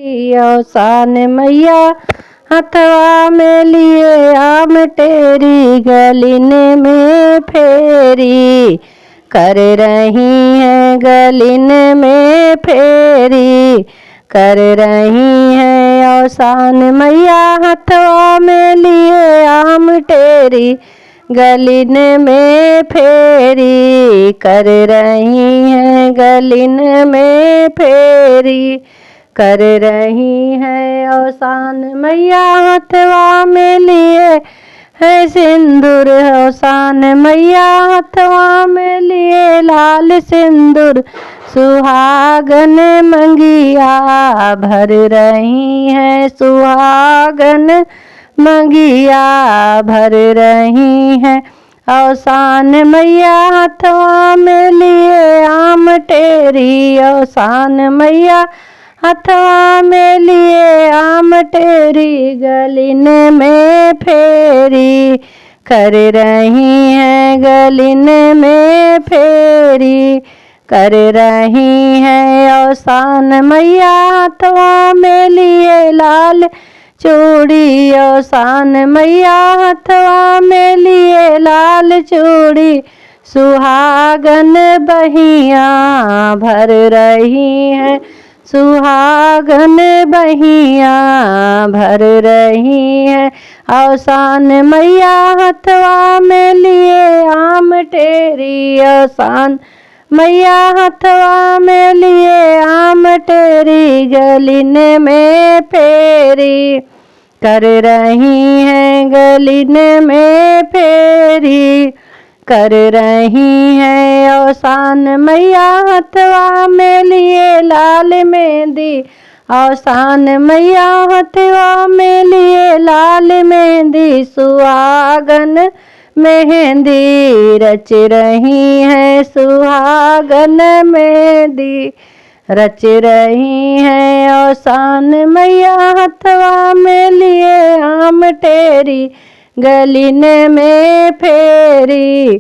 औसान मैया हथवा में लिए आम टेरी गलिन में फेरी कर रही हैं गलिन में फेरी कर रही हैं औसान मैया हथवा में लिए आम टेरी गलिन में फेरी कर रही हैं गलिन में फेरी कर रही हैं औसान मैया हथवा में लिए है सिंदूर औसान मैया हथवा में लिए लाल सिंदूर सुहागन मंगिया भर रही हैं सुहागन मंगिया भर रही हैं औसान मैया हथवा में लिए आम टेरी औसान मैया हथवा में लिए आम टेरी गलिन में फेरी कर रही हैं गलिन में फेरी कर रही हैं औसान मैया हथवा में लिए लाल चूड़ी औसान मैया हथवा में लिए लाल चूड़ी सुहागन बहिया भर रही हैं सुहागन बहिया भर रही हैं औसान मैया हथवा में लिए आम टेरी औसान मैया हथवा में लिए आम टेरी गलिन में फेरी कर रही हैं गलिन में फेरी कर रही हैं औसान मैया हथवा में लिए लाल मेहंदी औसान मैया हथवा में लिए लाल मेहंदी सुहागन मेहंदी रच रही हैं सुहागन मेहंदी रच रही हैं औसान मैया हथवा में लिए आम टेरी गलिन में फेरी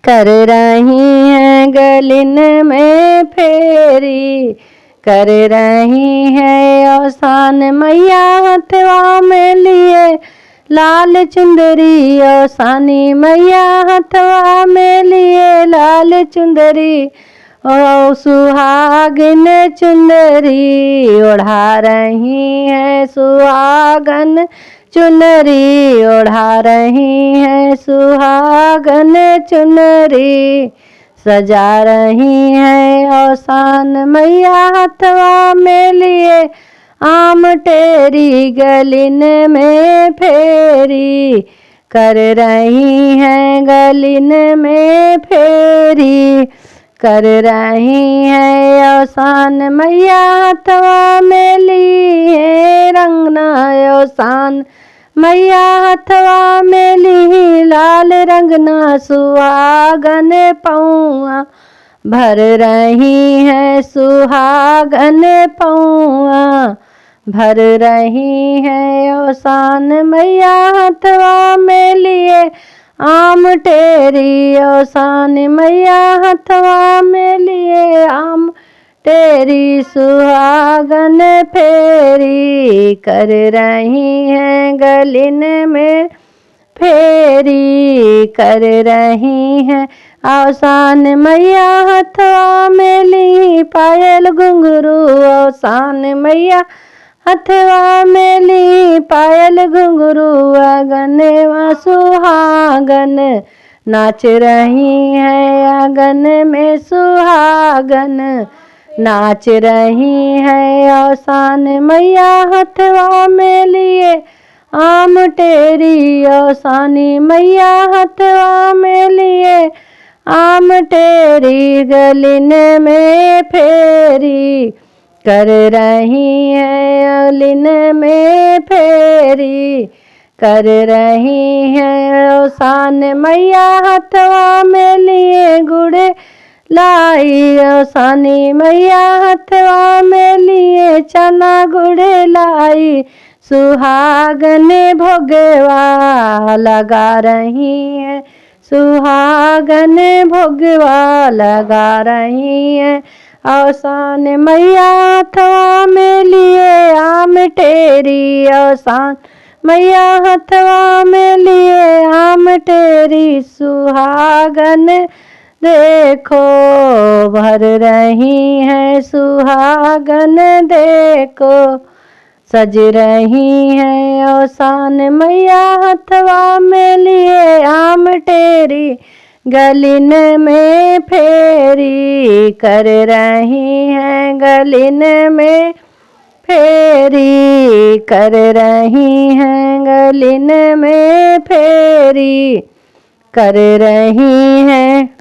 कर रही हैं गलिन में फेरी कर रही हैं औसान मैया हथवा में लिए लाल चुंदरी औसानी मैया हथवा में लिए लाल चुंदरी ओ सुहागिन चुनरी ओढ़ा रही हैं सुहागन चुनरी ओढ़ा रही हैं सुहागन चुनरी सजा रही हैं औसान मैया हथवा में लिए आम टेरी गलिन में फेरी कर रही हैं गलिन में फेरी कर रही हैं औसान मैया हथवा में लिए रंगना औसान मैया हथवा में ली लाल रंगना सुहागन पौआ भर रही हैं सुहागन पौआ भर रही हैं औसान मैया हथवा में लिए आम टेरी औसान मैया हथवा में लिए आम टेरी सुहागन फेरी कर रही हैं गलिन में फेरी कर रही हैं औसान मैया हथवा में ली पायल घुंघरू औसान मैया हथवा में ली पायल घुंघरू आंगन व सुहागन नाच रही हैं आंगन में सुहागन नाच रही हैं औसान मैया हथवा में लिए आम टेरी औसानी मैया हथवा में लिए आम टेरी गलिन में फेरी कर रही हैं गलिन में फेरी कर रही हैं औसान मैया हथवा में लिए गुड़े लाई औसानी मैया हथवा में लिए चना गुड़े लाई सुहागन भोगवा लगा रही हैं सुहागन भोगवा लगा रही हैं औसान मैया हथवा में लिए टेरी औसान मैया हथवा में लिए आम टेरी सुहागन देखो भर रही है सुहागन देखो सज रही है औसान मैया हथवा में लिए आम टेरी गलिन में फेरी कर रही हैं गलिन में फेरी कर रही हैं गलिन में फेरी कर रही हैं